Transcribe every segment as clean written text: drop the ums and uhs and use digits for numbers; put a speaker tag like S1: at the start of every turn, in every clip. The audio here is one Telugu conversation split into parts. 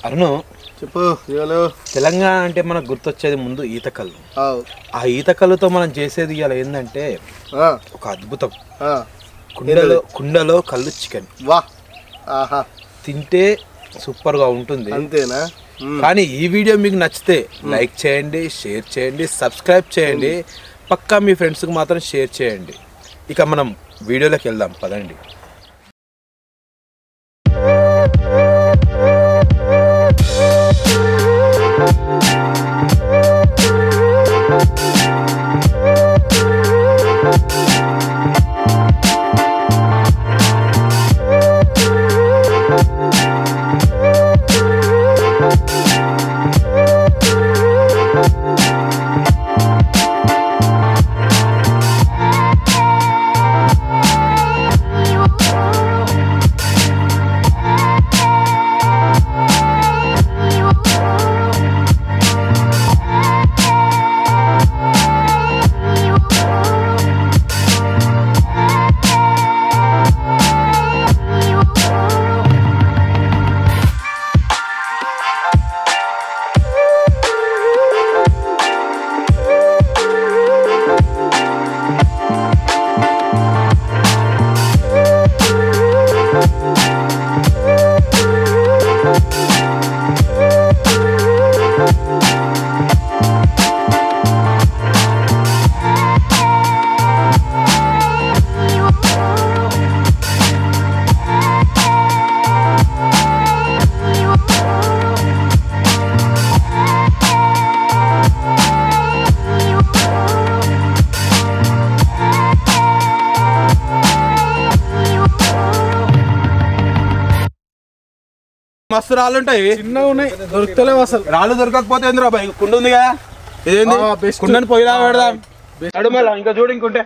S1: అరుణు
S2: చెప్పు ఇవాళ
S1: తెలంగాణ అంటే మనకు గుర్తొచ్చేది ముందు ఈత కళ్ళు. ఆ ఈత కళ్ళుతో మనం చేసేది ఇవాళ ఏంటంటే ఒక అద్భుతం. కుండలో కళ్ళు చికెన్.
S2: వా ఆహా,
S1: తింటే సూపర్గా ఉంటుంది.
S2: అంతేనా?
S1: కానీ ఈ వీడియో మీకు నచ్చితే లైక్ చేయండి, షేర్ చేయండి, సబ్స్క్రైబ్ చేయండి, పక్కా మీ ఫ్రెండ్స్కి మాత్రం షేర్ చేయండి. ఇక మనం వీడియోలోకి వెళ్దాం పదండి. మస్తు రాళ్ళు ఉంటాయి,
S2: చిన్నగా ఉన్నాయి, దొరుకుతలేవు అసలు.
S1: రాళ్ళు దొరకకపోతే ఏందిరా బాయ్, కుండ ఉంది కదా, ఇదేంది కుండని పొయ్యిలా పెడదాం. మళ్ళా ఇంకా చూడు ఇంకుంటే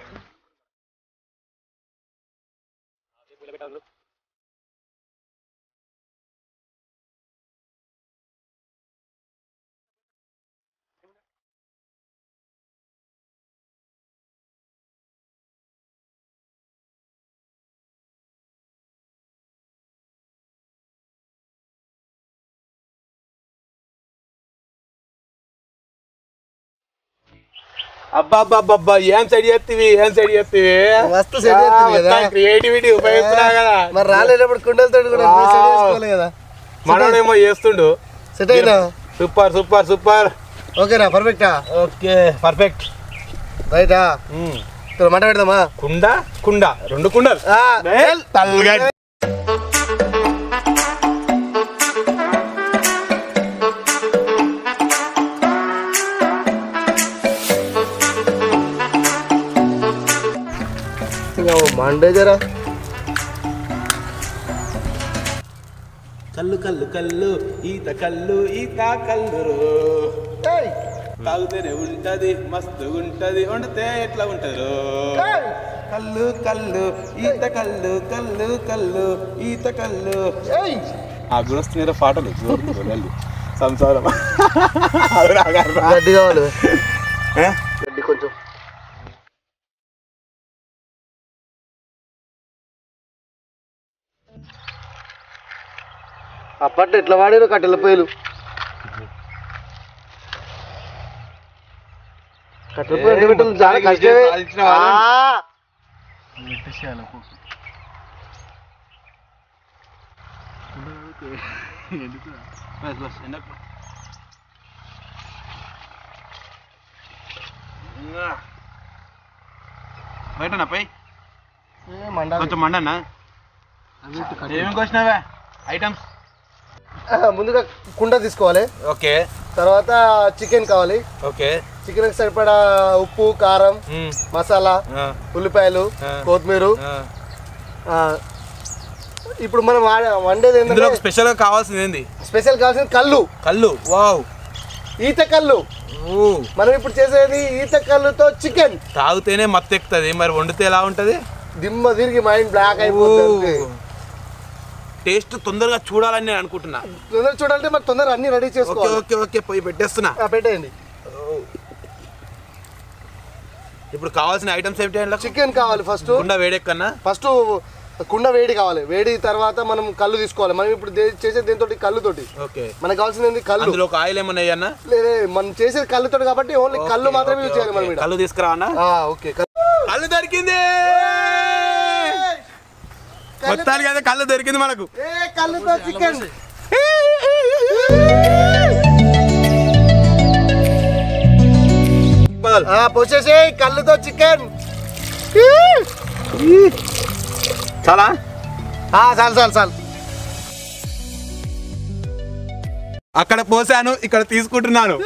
S1: అబ్బా ఏం సెట్ చేస్తావి,
S2: మస్తు సెట్ చేస్తుంది కదా,
S1: క్రియేటివిటీ ఉపయోగిస్తున్నావు కదా.
S2: మరి రాలేటప్పుడు కుండలతో కూడా సెట్ చేసుకోవాలి కదా.
S1: మనోడేమో చేస్తుండు.
S2: సెట్ అయినా?
S1: సూపర్.
S2: ఓకేనా? పర్ఫెక్టా?
S1: Okay perfect.
S2: రైటా? మంట పెడదామా?
S1: కుండ 2 కుండలు తల్గడ్డ.
S2: మండే జరా
S1: కళ్ళు ఈత కళ్ళు తాగుతూనే ఉంటది, మస్తు ఉంటది, వండితే ఎట్లా ఉంటది. కళ్ళు ఈత కళ్ళు. ఆ గుణస్తున్న పాటలు సంసారం
S2: గడ్డి కావాలి, గడ్డి కొంచెం. అప్పట్లో ఎట్లా వాడారు కట్టెల పొయ్యిలు? కట్టెల పొయ్యి చాలా కష్టమే.
S1: బయటనా పై కొంచెం మండన్నా. ఏమేమి కోసినావా ఐటమ్స్?
S2: ముందుగా కుండ తీసుకోవాలి.
S1: ఓకే.
S2: తర్వాత చికెన్ కావాలి.
S1: ఓకే.
S2: చికెన్ సరిపడా ఉప్పు, కారం, మసాలా, ఉల్లిపాయలు, కొత్తిమీర. ఇప్పుడు మనం వండేది ఏంటంటే
S1: స్పెషల్ కావాల్సింది ఏంది?
S2: స్పెషల్ కావాల్సింది కళ్ళు.
S1: వావ్,
S2: ఈత కళ్ళు. మనం ఇప్పుడు చేసేది ఈత కళ్ళుతో చికెన్.
S1: తాగితేనే మత్తు ఎక్కుతుంది, మరి వండితే ఎలా ఉంటది?
S2: దిమ్మ తిరిగి మైండ్ బ్లాక్ అయిపోతుంది.
S1: టేస్ట్ తొందరగా చూడాలని నేను అనుకుంటున్నా.
S2: తొందరగా చూడాలంటే మరి తొందరగా అన్ని రెడీ చేసుకోవాలి.
S1: ఓకే పోయి పెట్టేస్తున్నా.
S2: పెట్టేయండి.
S1: ఇప్పుడు కావాల్సిన ఐటమ్స్ ఏంటి?
S2: చికెన్ కావాలి. ఫస్ట్
S1: కుండ వేడెక్కన్నా
S2: ఫస్ట్ కుండ వేడి కావాలి. వేడి తర్వాత మనం కళ్ళు తీసుకోవాలి. మనం ఇప్పుడు చేసేది దీంతో కళ్ళుతోటి.
S1: ఓకే.
S2: మనకు కావాల్సింది కళ్ళు.
S1: అందులో ఒక ఆయిల్ ఏమన్నా వేయన్నా?
S2: లేదే, మనం చేసేది కళ్ళుతోటి కాబట్టి ఓన్లీ కళ్ళు మాత్రమే యూజ్ చేయాలి మనం.
S1: కళ్ళు తీసుకురా అన్న.
S2: ఓకే.
S1: కళ్ళు దొరికింది, మొత్తానికి అయితే కళ్ళు దొరికింది మనకు.
S2: కళ్ళుతో చికెన్ పోసేసి కళ్ళుతో చికెన్.
S1: చాలా
S2: చాలు చాలు చాలు.
S1: అక్కడ పోసాను, ఇక్కడ తీసుకుంటున్నాను.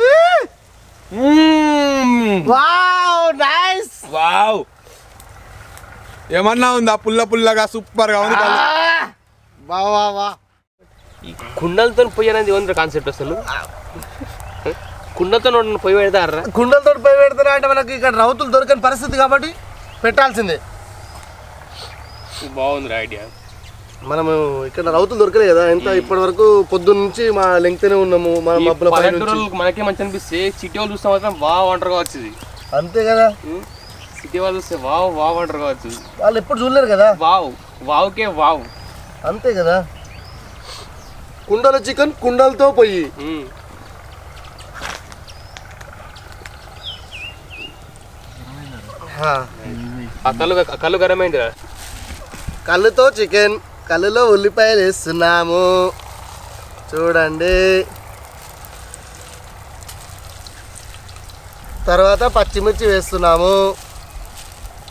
S2: Wow nice.
S1: వావ్, ఏమన్నా ఉందా? పుల్ల పుల్లగా సూపర్ గా ఉంది.
S2: వా
S3: ఈ కుండలతో పొయ్యి అనేది ఉంది కాన్సెప్ట్. అసలు కుండలతో పొయ్యి పెడతారా?
S2: కుండలతో పొయ్యి పెడతారా అంటే మనకి ఇక్కడ రౌతులు దొరకని పరిస్థితి కాబట్టి పెట్టాల్సిందే.
S3: బాగుంది ఐడియా.
S2: మనము ఇక్కడ రౌతులు దొరకలే కదా. ఎంత ఇప్పటి వరకు పొద్దున్న నుంచి మా లెంగ్తేనే ఉన్నాము. మన మబ్బుల
S3: మనకే మంచి అనిపిస్తే సిటీ వాళ్ళు చూస్తే మాత్రం వావ్ అంటారు కావచ్చు. ఇది
S2: అంతే కదా.
S3: సిటీ వాళ్ళు చూస్తే వావ్ వావ్ అంటారు కావచ్చు.
S2: వాళ్ళు ఎప్పుడు చూడలేరు కదా.
S3: వావ్ వావ్కే వావ్.
S2: అంతే కదా. కుండల చికెన్ కుండలతో పొయ్యి.
S3: కళ్ళు గరమైంది కదా.
S2: కళ్ళుతో చికెన్, కళ్ళులో ఉల్లిపాయలు వేస్తున్నాము చూడండి. తర్వాత పచ్చిమిర్చి వేస్తున్నాము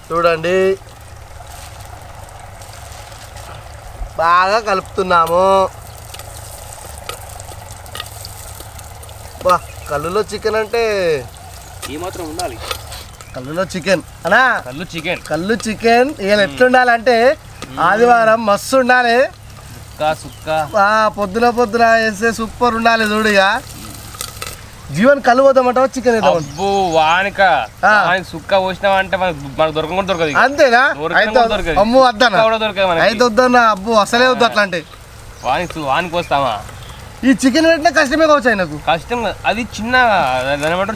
S2: చూడండి. బాగా కలుపుతున్నాము. బా, కళ్ళులో చికెన్ అంటే
S3: ఈ మాత్రం ఉండాలి.
S2: కళ్ళులో చికెన్ అనా,
S3: కళ్ళు
S2: చికెన్ ఇవాళ ఎట్లుండాలంటే ఆదివారం మస్తు ఉండాలి. పొద్దున వేస్తే సూపర్ ఉండాలి. చూడుగా జీవన్ కళ్ళు పోతామంటావా చికెన్
S3: సుక్క పోసినామంటే మనకు దొరకదు.
S2: అంతేనా? అమ్ము వద్దనా? అయితే వద్దన్నా. అబ్బు అసలే వద్దు అట్లాంటి
S3: వానికి వస్తామా.
S2: ఈ చికెన్ పెట్టినా కష్టమే కావచ్చు ఆయనకు.
S3: కష్టం. అది చిన్న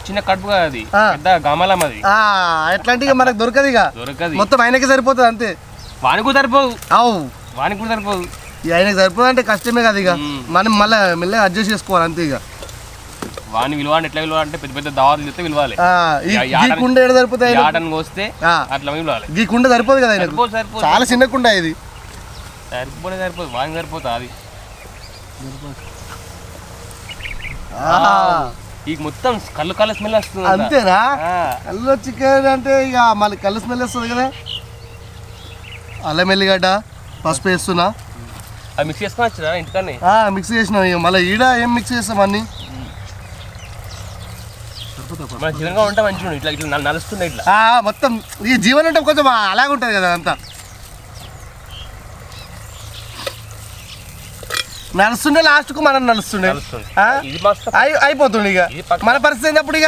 S3: చిన్న కడుపు కదా, అది పెద్ద గమలం. అది
S2: ఎట్లాంటి మనకు దొరకదు. ఇక మొత్తం ఆయనకి సరిపోతుంది అంతే.
S3: వానికి సరిపోదు.
S2: వానికి కూడా సరిపోదు. ఆయనకి సరిపోదు అంటే కష్టమే కదా. ఇక మనం మళ్ళీ మెల్లగా అడ్జస్ట్ చేసుకోవాలి అంతే. ఇక
S3: వాని విలువ ఎట్లా విలువ అంటే పెద్ద పెద్ద దావాలు చెప్తే విలువాలి.
S2: ఈ కుండ ఎక్కడ సరిపోతాయి?
S3: వస్తే అట్లా విలువాలి.
S2: ఈ కుండ సరిపోదు కదా. చాలా చిన్న కుండ ఇది.
S3: సరిపోదు. వానికి సరిపోతా. అది ఈ మొత్తం కళ్ళు స్మెల్ వస్తుంది.
S2: అంతేనా? కళ్ళు చికెన్ అంటే ఇక మళ్ళీ కళ్ళు స్మెల్ వస్తుంది కదా. అల్లం ఎల్లిగడ్డ పసుపు వేస్తున్నా.
S3: అది మిక్స్ చేసుకుని ఇంటికన్నా
S2: మిక్స్ చేసినాం. ఇక మళ్ళీ ఈడ ఏం మిక్స్ చేస్తాం అన్ని.
S3: జీవనంగా ఉంటే మంచిగా ఇట్లా ఇట్లా నడుస్తున్నాయి. ఇట్లా
S2: మొత్తం ఈ జీవనం అంటే కొంచెం అలాగే ఉంటుంది కదా. అంతా నడుస్తుండే లాస్ట్కు మనం నడుస్తుండే అయిపోతుండే. ఇక మన పరిస్థితి అయినప్పుడు ఇక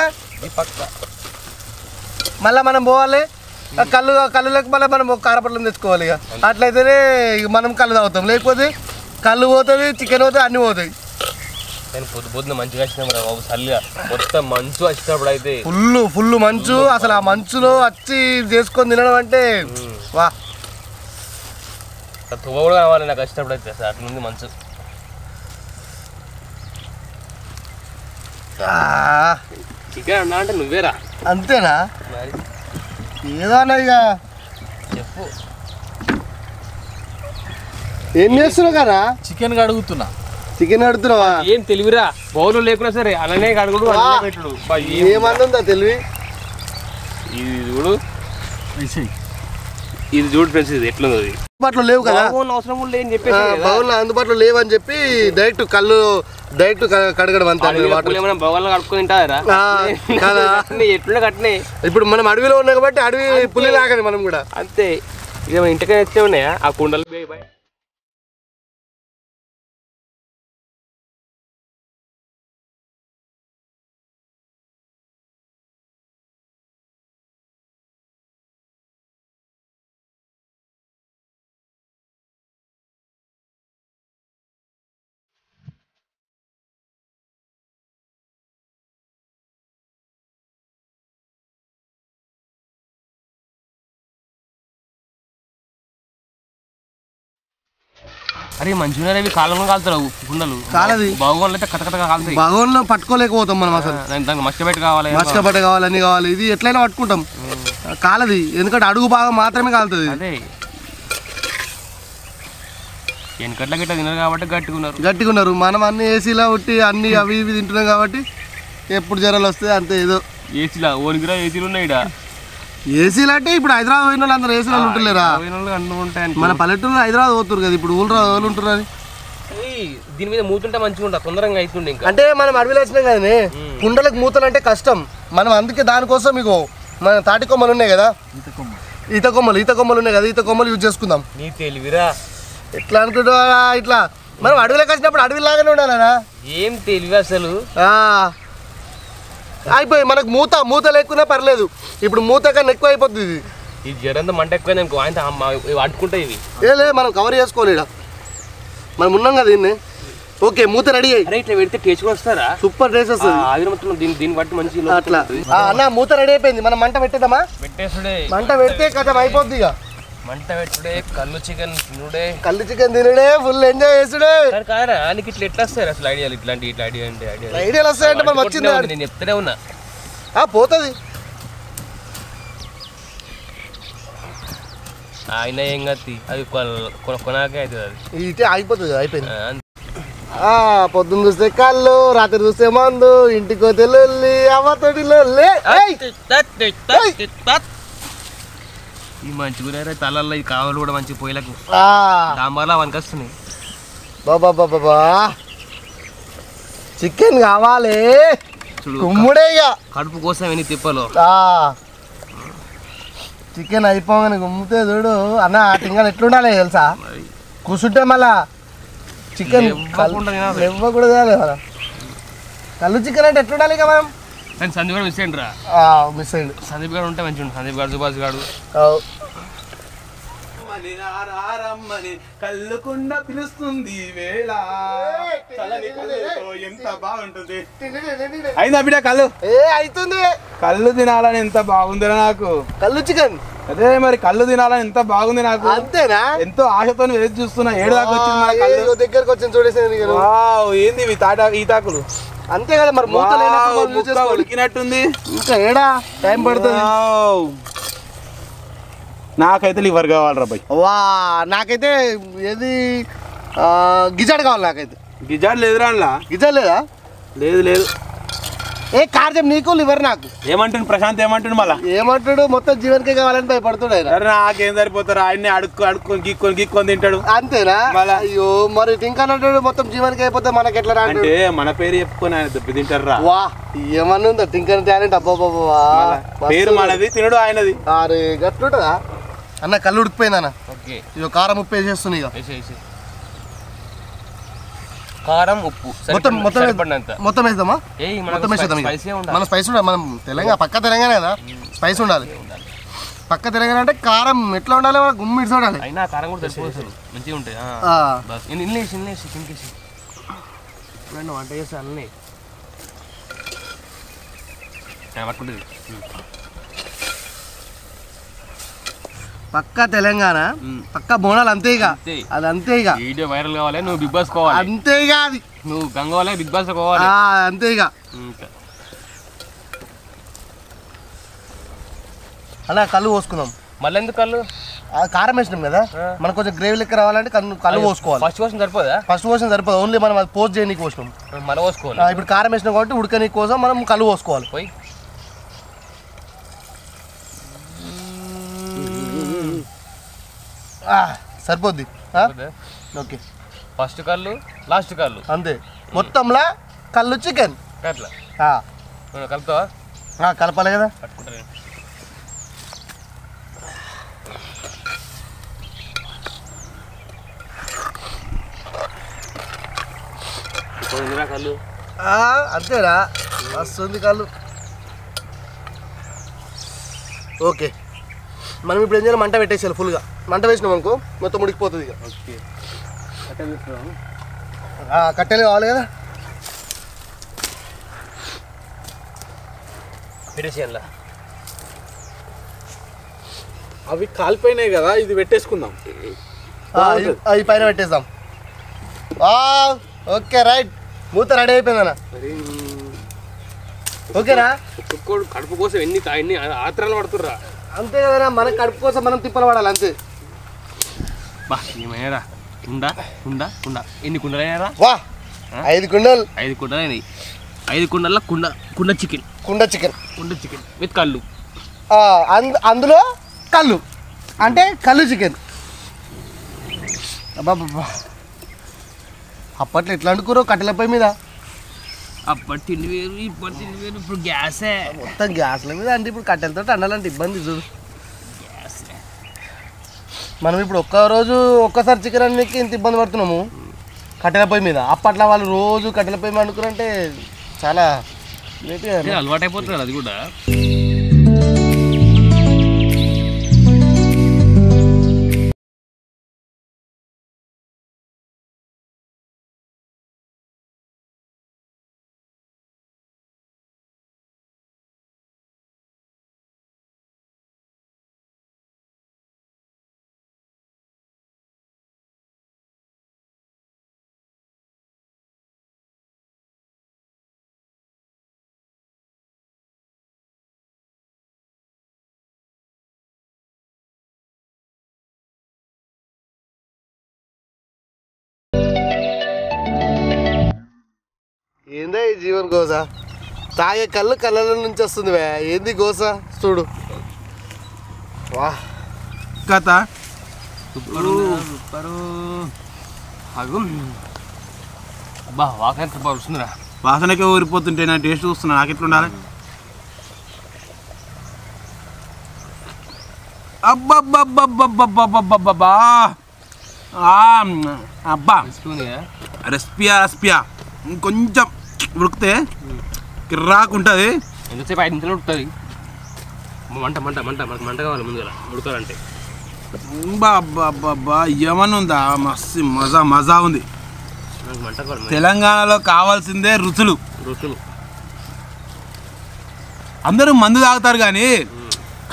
S2: మళ్ళీ మనం పోవాలి. కళ్ళులకు మళ్ళీ మనం కారపట్లం తెచ్చుకోవాలి. ఇక అట్లయితేనే మనం కళ్ళు తాగుతాం. లేకపోతే కళ్ళు పోతుంది, చికెన్ పోతుంది, అన్నీ పోతాయి.
S3: నేను పొద్దున మంచిగా వచ్చినా బాబు. చల్లిగా మొత్తం మంచు వచ్చినప్పుడు అయితే
S2: ఫుల్ మంచు. అసలు ఆ మంచులో వచ్చి చేసుకొని తినడం అంటే వా,
S3: తువ్వ కూడా కావాలి నాకు వచ్చినప్పుడు అయితే. అట్లుంది మంచు. చికెన్ అన్నా అంటే నువ్వేరా.
S2: అంతేనా? ఏదో అన్నా. ఇక
S3: చెప్పు,
S2: ఏం చేస్తున్నావు కదా?
S1: చికెన్ అడుగుతున్నా.
S2: చికెన్ అడుగుతున్నావా?
S3: ఏం తెలివిరా. బౌలు లేకున్నా సరే అలానే అడుగుడు, పెట్టుడు.
S2: ఏమన్నా తెలివి.
S3: ఇది చూడు, ఇది చూడు ఫ్రెండ్స్. ఇది ఎట్లుంది? అది
S2: అందుబాటులో లేవు కదా.
S3: అవసరం కూడా లేని చెప్పేసి
S2: బౌల్ అందుబాటులో లేవని చెప్పి డైరెక్ట్ కడగడం అంతే.
S3: బౌల్లో కడుక్కొని తింటారా? ఎట్లున్నా కట్టినాయి.
S2: ఇప్పుడు మనం అడవిలో ఉన్నాం కాబట్టి అడవి పులి లాగానే మనం కూడా
S3: అంతే. ఇక మన ఇంటికైనా వచ్చే ఉన్నాయా ఆ కుండలు. అరే మంచిగా అవి కాలంలో కాలుతారు కుండలు
S2: కాలది
S3: బాగుండలు అయితే కథకథగా కాలుతాయి
S2: భగవాన్లో పట్టుకోలేకపోతాం మనం అసలు
S3: దానికి మస్కబెట్టి కావాలి
S2: మస్కబట్ట కావాలి అన్ని కావాలి ఇది ఎట్లయినా పట్టుకుంటాం కాలది ఎందుకంటే అడుగు భాగం మాత్రమే కాలుతుంది
S3: అదే వెనకట్ల గిట్ట తిన్నారు కాబట్టి
S2: గట్టిగా ఉన్నారు మనం అన్ని ఏసీలో ఉట్టి అన్ని అవి ఇవి తింటున్నాం కాబట్టి ఎప్పుడు జ్వరాలు వస్తాయి అంతే ఏదో
S3: ఏసీలా ఓనికిరా ఏసీలు ఉన్నాయి ఇక్కడ
S2: ఏసీలు అంటే ఇప్పుడు హైదరాబాద్ పోయిన వాళ్ళు అందరూ ఏసీలో ఉంటలేరా
S3: అన్నీ ఉంటాయి
S2: మన పల్లెటూరులో హైదరాబాద్ పోతున్నారు కదా ఇప్పుడు ఊళ్ళో వాళ్ళు ఉంటున్నారు అని
S3: దీని మీద మూతుంటే మంచిగా ఉంటుంది తొందరగా అవుతుండే ఇంకా
S2: అంటే మనం అడవిలో వచ్చినాం కదనే కుండలకు మూతలు అంటే కష్టం మనం అందుకే దానికోసం మీకు మన తాటి కొమ్మలు ఉన్నాయి కదా ఈత కొమ్మలు ఉన్నాయి కదా ఈత కొమ్మలు యూజ్ చేసుకుందాం
S3: నీ తెలివిరా
S2: ఎట్లా అనుకుంటా ఇట్లా మనం అడవిలోకి వచ్చినప్పుడు అడవిలాగానే ఉండాలనా
S3: ఏం తెలివి అసలు
S2: అయిపోయి మనకు మూత లేకున్నా పర్లేదు ఇప్పుడు మూత కన్నా ఎక్కువ అయిపోతుంది ఇది
S3: ఈ జడంతా మంట ఎక్కువ ఆయన అడ్డుకుంటాయి ఇవి
S2: లేదు మనం కవర్ చేసుకోవాలి ఇక్కడ మనం ఉన్నాం కదా దీన్ని ఓకే మూత రెడీ అయ్యి
S3: అరే ఇట్లా పెడితే టేస్ట్ వస్తారా
S2: సూపర్ టేస్ట్ వస్తుంది
S3: ఆవిరి మొత్తం దీన్ని బట్టి మంచి
S2: అట్లా అన్న మూత రెడీ అయిపోయింది మనం మంట పెట్టేద్దామా
S3: పెట్టేసుడే
S2: మంట పెడితే కథం అయిపోద్ది ఇక
S3: మంట పెట్టుడే కళ్ళు చికెన్
S2: తినుడే ఫుల్ ఎంజాయ్ చేసుడే
S3: కారా నీకు ఇట్లా ఎట్లా వస్తారు అసలు ఐడియాలు ఇట్లాంటి ఇట్లా ఐడియా అంటే
S2: ఐడియాలు వస్తాయంటే మనం వచ్చింది
S3: నేను చెప్తూనే ఉన్నా
S2: పోతుంది
S3: ఆయన ఏం కత్తి అది కొనాకే అవుతుంది అది
S2: ఇటే అయిపోతుంది అయిపోయింది పొద్దున్న చూస్తే కళ్ళు రాత్రి చూస్తే మందు ఇంటికి పోతే లొల్లి అమ్మతోటి లొల్లి
S3: ఈ మంచిగా తలల్లో ఈ కావాలి కూడా మంచి పొయ్యిలకు దాంబార్లో అవన్నీ వస్తున్నాయి
S2: బాబా చికెన్ కావాలి కుమ్ముడే ఇక
S3: కడుపు కోసం ఎన్ని తిప్పలు
S2: చికెన్ అయిపోగానే గుమ్మితే చూడు అన్న ఆ టింగలు ఎట్లుండాలి తెలుసా కూర్చుంటే మళ్ళా చికెన్ ఇవ్వకూడదు కదా కళ్ళు చికెన్ అంటే ఎట్లుండాలి ఇక మనం
S3: కానీ సందీప్ గారు మిస్ అయ్యండి రా
S2: మిస్ అయ్యింది
S3: సందీప్ గారు ఉంటే మంచిగా ఉంటుంది సందీప్ గారు సుభాష్ గారు
S1: కళ్ళుకుండా పిలుస్తుంది వేళ ఎంత బాగుంటుంది అయిందా బిడ్డ కళ్ళు
S2: అవుతుంది
S1: కళ్ళు తినాలని ఎంత బాగుందిరా నాకు
S2: కళ్ళు చికెన్
S1: అదే మరి కళ్ళు తినాలని ఎంత బాగుంది నాకు
S2: అంతేనా
S1: ఎంతో ఆశతో వేసి చూస్తున్నా ఏడు దాకా వచ్చింది మన కళ్ళు
S2: దగ్గరకు వచ్చింది చూడేసి
S1: ఏంది ఇవి ఈతాకులు
S2: అంతే కదా మరి
S1: ఉడికినట్టుంది
S2: ఇంకా ఏడా టైం పడుతుంది
S1: నాకైతే లివర్ కావాలరా బాయ్
S2: నాకైతే ఏది గిజాడ్ కావాలి నాకైతే
S1: గిజాడ్ లేదురా అందులో
S2: గిజాడ్ లేదా
S1: లేదు
S2: ఏ కార్ చెప్పు నీకు లివర్ నాకు
S1: ఏమంటుండు ప్రశాంత్ ఏమంటుండు మళ్ళా
S2: ఏమంటాడు మొత్తం జీవన్కే కావాలని భయపడుతుడు ఆయన
S1: నాకేం సరిపోతారు ఆయన్ని అడుక్కొని గీక్కొని తింటాడు
S2: అంతేనా అయ్యో మరి టింకన్నాడు మొత్తం జీవన్కి అయిపోతే మనకి ఎట్లా
S1: అంటే మన పేరు చెప్పుకొని ఆయన దెబ్బ తింటారా
S2: వా ఏమన్నా ఉందా టింకన్ టాలెంట్ అబ్బాబా
S1: పేరు మనది తినడు ఆయనది
S2: అరే గట్లుంటదా అన్న కళ్ళు ఉడికిపోయిందన్న ఇక కారం ఉప్పు వేసేస్తుంది ఇక
S3: కారం ఉప్పు
S2: మొత్తం వేద్దామా మొత్తం వేసేద్దాం మన స్పైస్ ఉండాలి మనం పక్క తెలంగాణ కదా స్పైస్ ఉండాలి పక్క తెలంగాణ అంటే కారం ఎట్లా ఉండాలి గుమ్మిడి చూడాలి
S3: అయినా కారం కూడా తెలిసిపోతుంది మంచిగా ఉంటాయి వంట చేస్తే అన్నీ పట్టుకుంటుంది
S2: పక్క తెలంగాణ పక్క బోనాలు అంతే ఇక అది అంతే ఇక
S3: వీడియో వైరల్ కావాలి నువ్వు బిగ్ బాస్ కోవాలి
S2: అంతే ఇక అది
S3: నువ్వు గంగవాలి బిగ్ బాస్ కోవాలి
S2: అంతే ఇక అలా కళ్ళు పోసుకుందాం
S3: మళ్ళీ ఎందుకు కళ్ళు
S2: కారం వేసినాం కదా మనకు కొంచెం గ్రేవీ లెక్క రావాలంటే కళ్ళు పోసుకోవాలి
S3: ఫస్ట్ పోసిన సరిపోదా
S2: ఫస్ట్ పోసిన సరిపోదు ఓన్లీ మనం అది పోస్ట్ చేయడానికి పోసినాం
S3: మళ్ళీ పోసుకోవాలి
S2: ఇప్పుడు కారం వేసినాం కాబట్టి ఉడకని కోసం మనం కళ్ళు పోసుకోవాలి
S3: పోయి
S2: సరిపోద్ది ఓకే
S3: ఫస్ట్ కళ్ళు లాస్ట్ కళ్ళు
S2: అంతే మొత్తంలో కళ్ళు చికెన్
S3: అట్లా
S2: కలుపుతావా కలపాలి కదా
S3: పట్టుకుంటారు కళ్ళు
S2: అంతేరా వస్తుంది కళ్ళు ఓకే మనం ఇప్పుడు ఏం చేయాలి మంట పెట్టేసాలి ఫుల్గా మంట వేసినాం అనుకో మొత్తం ఉడికిపోతుంది ఇక కట్టెలు కావాలి కదా
S3: పెట్టేసేయాల
S1: అవి కాలిపోయినాయి కదా ఇది పెట్టేసుకుందాం
S2: అవి పైన పెట్టేద్దాం ఓకే రైట్ మూత రెడీ అయిపోయిందన్న ఓకేనా
S3: ఒక్కొక్కడు కడుపు కోసం ఎన్ని ఆత్రాలు పడుతుర్రా
S2: అంతే కదనా మన కడుపు కోసం మనం తిప్పలు పడాలి అంతే
S3: బా ఏమయ్యారా కుండ ఎన్ని కుండలయ్యారా
S2: వా 5 కుండలు
S3: 5 కుండలైనవి 5 కుండల్లో కుండ చికెన్ కుండ చికెన్ విత్ కళ్ళు
S2: అందులో కళ్ళు అంటే కళ్ళు చికెన్ అబ్బాబ్బా అప్పట్లో ఎట్లా అనుకురో కట్టెల పొయ్యి మీద
S3: అప్పటి తిండి వేరు ఇప్పటి తిండి వేరు ఇప్పుడు గ్యాసే
S2: మొత్తం గ్యాస్ల మీద అంటే ఇప్పుడు కట్టెలతో అండాలంటే ఇబ్బంది చూడు మనం ఇప్పుడు ఒక్కసారి చికెన్ అన్నికి ఇంత ఇబ్బంది పడుతున్నాము కట్టెల పొయ్యి మీద అప్పట్లో వాళ్ళు రోజు కట్టెల పొయ్యి మీద అనుకురంటే చాలా
S3: అలవాటు అయిపోతుంది కదా అది కూడా
S2: ఏందా ఈ జీవన్ గోస తాగే కళ్ళు కళ్ళలో నుంచి వస్తుంది ఏంది గోస చూడు వా
S1: కథ
S3: సూపరు బా వాసన ఎంత బాగా వస్తుందిరా
S1: వాసనకే ఊరిపోతుంటే నా టేస్ట్ చూస్తున్నా నాకు ఎట్లా ఉండాలి అబ్బబ్బబ్బబ్బబ్బబ్బబ్బబ్బా అబ్బా రెసిపియా ఇంకొంచెం ఉడికితే కిర్రాకు ఉంటుంది
S3: ఎంతసేపు 5 నిమిషాలు ఉడుకుతుంది మంట కావాలి ముందుగా ఉడకాలంటే
S1: బాబ్బా ఏమన్నా ఉందా మస్తు మజా ఉంది
S3: నాకు మంట కావాలి
S1: తెలంగాణలో కావాల్సిందే రుచులు అందరూ మందు తాగుతారు కానీ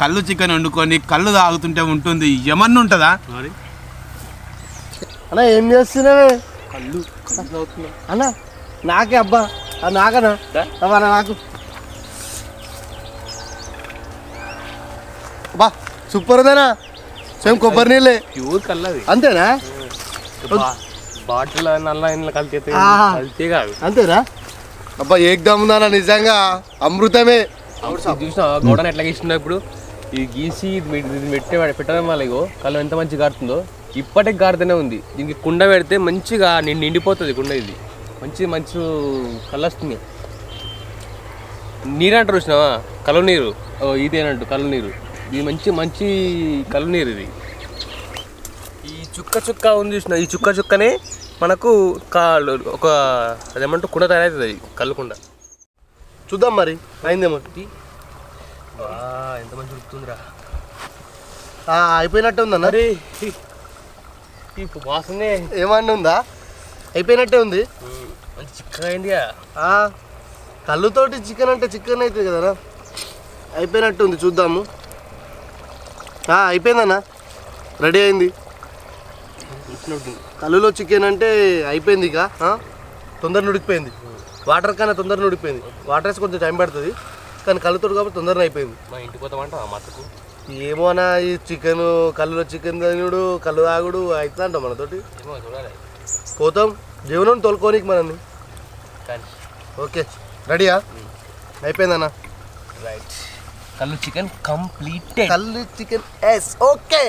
S1: కళ్ళు చికెన్ వండుకొని కళ్ళు తాగుతుంటే ఉంటుంది ఏమన్నా ఉంటుందా
S3: మరి
S2: అన్నా ఏం చేస్తున్నావే కళ్ళు తాగుతున్నా అన్నా నాకే అబ్బా నాకనా అబ్బా నాకు అబ్బా సూపర్ ఉందేనా సేమ్ కొబ్బరి నీళ్ళే
S3: ప్యూర్ కల్లది
S2: అంతేనా
S3: బాటిల్ నల్ల ఇంట్లో కలితే కాదు
S2: అంతేనా అబ్బా ఏకదమ్ ఉందా నిజంగా అమృతమే
S3: చూసిన గోడను ఎట్లా గీస్తున్నా ఇప్పుడు ఇది గీసి పెట్టడం వల్ల ఇగో కళ్ళు ఎంత మంచిగా గారుతుందో ఇప్పటికి గారుతూనే ఉంది దీనికి కుండ పెడితే మంచిగా నిండిపోతుంది కుండ ఇది మంచి కళ్ళు వస్తుంది నీరు అంటారు చూసినావా కళ్ళు నీరు ఇదేనంటు కళ్ళు నీరు ఇది మంచి కళ్ళు నీరు ఇది ఈ చుక్క ఉంది చూసిన ఈ చుక్కనే మనకు ఒక అదేమంటూ కుండ తయారవుతుంది కళ్ళు కుండ
S2: చూద్దాం మరి అయిందేమో
S3: ఎంత మంచి ఉడుకుతుందిరా
S2: అయిపోయినట్టే ఉందన్న
S3: అరే ఈ వాసనే
S2: ఏమన్నా ఉందా అయిపోయినట్టే ఉంది
S3: మంచి చిక్కగా అయిందిగా
S2: కళ్ళుతోటి చికెన్ అంటే చికెన్ అవుతుంది కదనా అయిపోయినట్టు ఉంది చూద్దాము అయిపోయిందన్నా రెడీ అయింది కళ్ళులో చికెన్ అంటే అయిపోయింది ఇక తొందరగా ఉడికిపోయింది వాటర్ కన్నా తొందరగా ఉడికిపోయింది వాటర్ వేసి కొంచెం టైం పడుతుంది కానీ కళ్ళుతో కాబట్టి తొందరగా అయిపోయింది
S3: మా ఇంటికి పోతామంట ఆ మతకు
S2: ఏమోనా ఈ చికెన్ కళ్ళులో చికెన్ తినుడు కళ్ళు తాగుడు అవుతుందంట మనతోటి
S3: ఏమో చూడాలి
S2: పోతాం జీవనం తోలుకోనికి మనల్ని
S3: కానీ
S2: ఓకే రెడీయా అయిపోయిందన్నా
S3: రైట్ కళ్ళు చికెన్ కంప్లీట్
S2: కళ్ళు చికెన్ ఎస్ ఓకే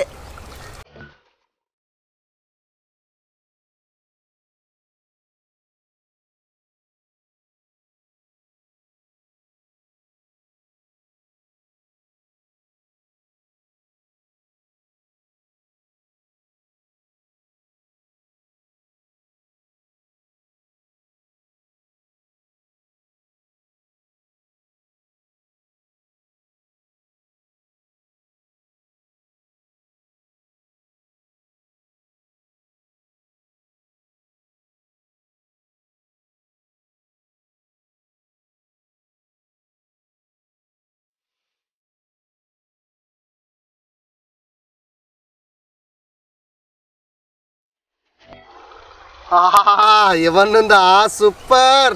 S2: ఎవరినుందా సూపర్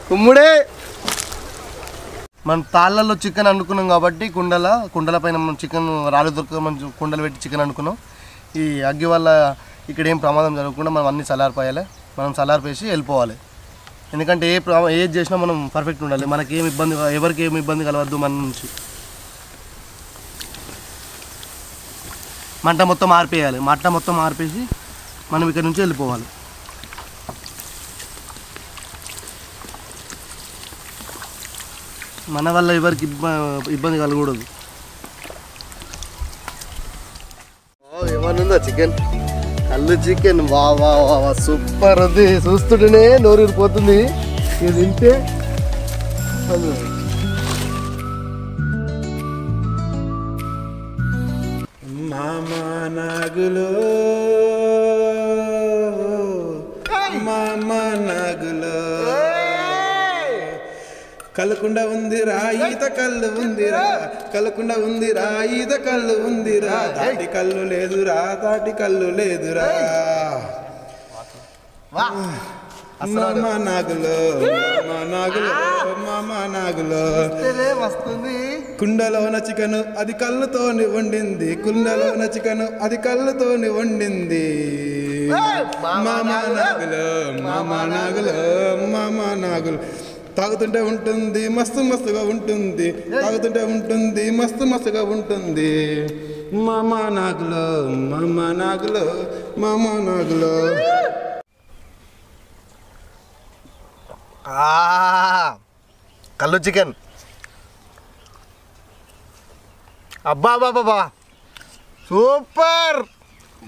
S2: కుమ్ముడే. మనం తాళ్ళల్లో చికెన్ అనుకున్నాం కాబట్టి కుండల పైన మనం చికెన్ రాళ్ళు దొరక మనం కుండలు పెట్టి చికెన్ అనుకున్నాం. ఈ అగ్గి వల్ల ఇక్కడ ఏం ప్రమాదం జరగకుండా మనం అన్ని చల్లారిపోయాలి. మనం చల్లారిపేసి వెళ్ళిపోవాలి. ఎందుకంటే ఏది చేసినా మనం పర్ఫెక్ట్ ఉండాలి. మనకి ఏమి ఇబ్బంది, ఎవరికి ఏమి ఇబ్బంది కలవద్దు మన నుంచి. మంట మొత్తం ఆర్పేయాలి. మంట మొత్తం ఆర్పేసి మనం ఇక్కడ నుంచి వెళ్ళిపోవాలి. మన వల్ల ఎవరికి ఇబ్బంది కలగకూడదు. ఏమనుందా చికెన్, కళ్ళు చికెన్. వా వా వా సూపర్ ఉంది. చూస్తుంటేనే నోరూరిపోతుంది. ఇది తింటే
S1: మామా నాగులో మామా నాగులో కలకుండా ఉందిరా ఈత కళ్ళు ఉందిరా, కలకుండా ఉందిరా ఈత కళ్ళు ఉందిరా, తాటి కళ్ళు లేదురా, తాటి కళ్ళు లేదురా. మామా నాగులో మామా నాగులో మామా నాగులో
S2: వస్తుంది.
S1: కుండలోన చికెను అది కళ్ళుతోని వండింది, కుండలోన చికెను అది కళ్ళుతోని వండింది. మామా నాగులో మామా నాగులో మామా నాగులు తాగుతుంటే ఉంటుంది మస్తు మస్తుగా ఉంటుంది, తాగుతుంటే ఉంటుంది మస్తు మస్తుగా ఉంటుంది. మామా నాగులో మామా నాగులో మామా నాగులో.
S2: కళ్ళు చికెన్ అబ్బా బాబా సూపర్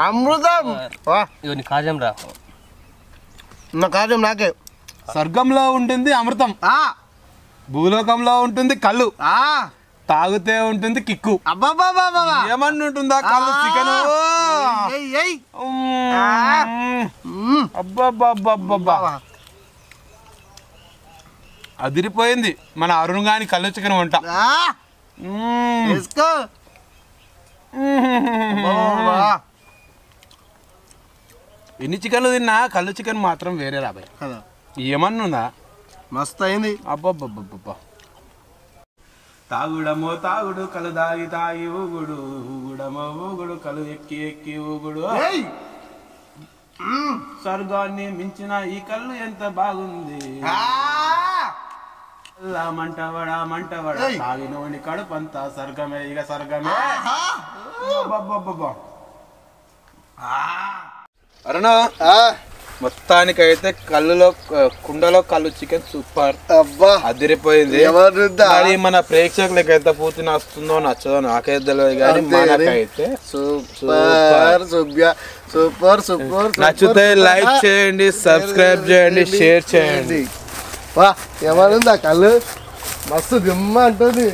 S2: అమృతం.
S3: ఇవన్నీ కాజం రా,
S2: నా కాజం నాకే.
S1: స్వర్గంలో ఉంటుంది అమృతం, భూలోకంలో ఉంటుంది కళ్ళు, తాగితే ఉంటుంది కిక్కు. ఏమన్నా ఉంటుందా కళ్ళు చికెన్. అబ్బా అదిరిపోయింది మన అరుణ్ గాని కళ్ళు చికెన్ వంట. ఎన్ని చికెన్లు తిన్నా కళ్ళు చికెన్ మాత్రం వేరే రాబాయ్. ఏమన్నుందా
S2: మస్తు అయింది.
S1: అబ్బబ్బబ్బబ్బా. తాగుడమో తాగుడు కలు దాగి తాగి ఊగుడు, ఊగుడమో ఊగుడు కలు ఎక్కి ఎక్కి ఊగుడు. స్వర్గాన్ని మించిన ఈ కళ్ళు ఎంత బాగుంది. మంటవడా మంటవడా తాగినోని కడుపంతా స్వర్గమే, ఇక స్వర్గమే. అరుణ మొత్తానికైతే కుండలో కళ్ళు చికెన్ సూపర్.
S2: అబ్బా
S1: అదిరిపోయింది. మరి మన ప్రేక్షకులకైతే పూర్తి నచ్చుతుందో నచ్చదో నాకైతే తెలియదు, కానీ మనకైతే
S2: సూపర్ సూపర్ సూపర్.
S1: నచ్చితే లైక్ చేయండి, సబ్స్క్రైబ్ చేయండి, షేర్ చేయండి.
S2: వా ఏమనుందా కళ్ళు మస్తు దిమ్మ అంటుంది.